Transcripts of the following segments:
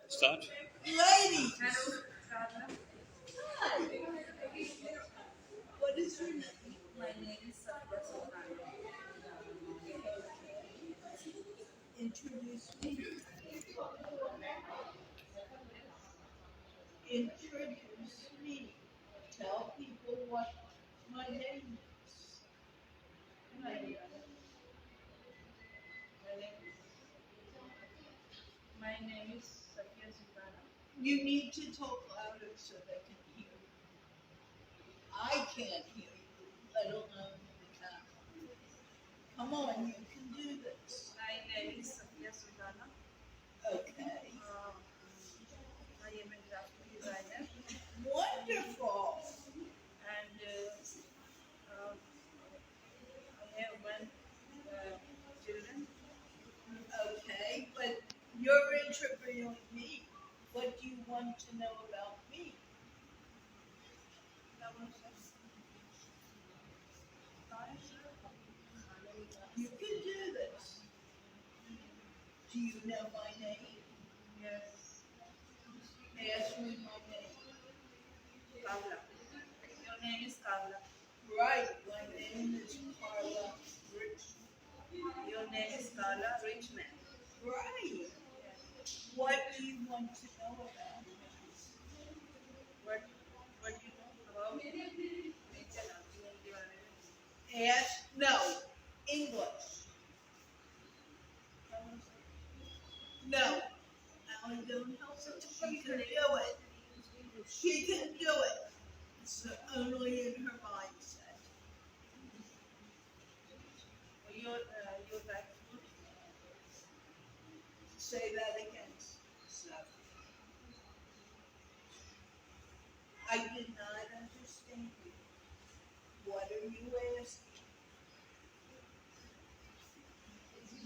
Start. Ladies! Hi. What is your name? My name is Satya Sultana. Introduce me. Introduce me. Tell people what my name is. My name my name is Satya Sultana. You need to talk louder so they can hear you. I can't hear you, let alone the camera. Come on, you can do this. My name is Satya Sultana. Okay. I am a graphic designer Wonderful. and I have one children. Okay, but you're interviewing me. What do you want to know about me? You can do this. Do you know my name? Yes, Ask me my name. Kavla. Your name is Kavla. Right, my name is Carla Rich. Your name is Kala Richman. Right. What do you want to know about me? What do you know about me? Ask, no, English. No, Alan, don't help her. She can do it. She can do it. It's only in her mindset. Your right foot. Say that again. So, I did not understand you. What are you asking?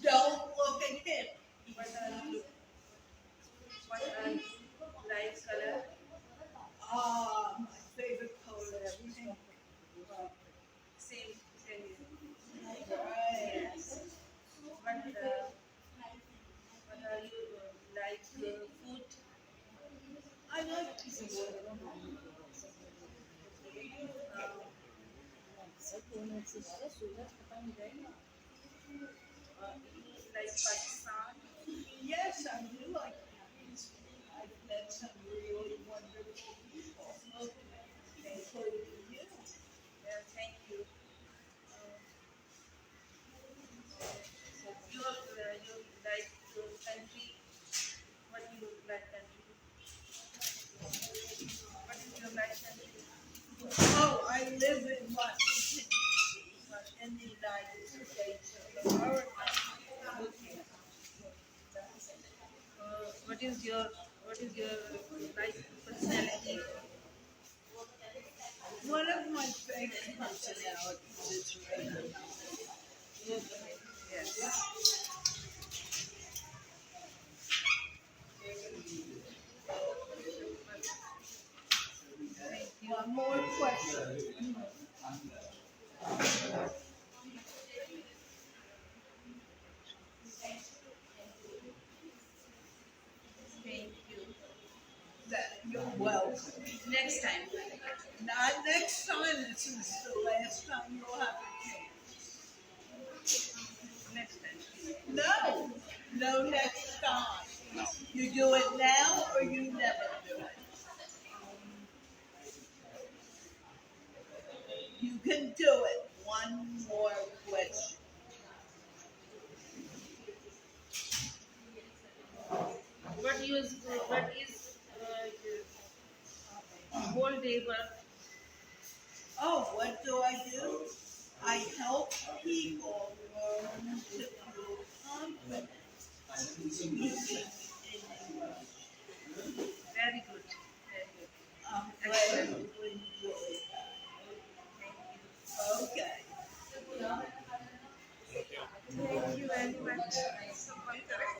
Don't look at him. What are you? What are you? Light color. My favorite color is pink. Same. Right. What are you like food? I like pizza. Like Pakistan? Yes, I do like pizza. I've met some really wonderful people, including you. Thank you. You like your country? What do you like country? What is your like country? Oh, I live in Washington, D.C., in the United States of America. What is your like personality? One of my favorite personalities is Reagan. Yes. Thank you. One more question. Thank you. That you're welcome. Next time. Not next time. This is the last time you'll have a chance. Next time. No, no next time. You do it now or you never do it. You can do it. One more question. What is whole day work? Oh, what do? I help people learn to feel confident using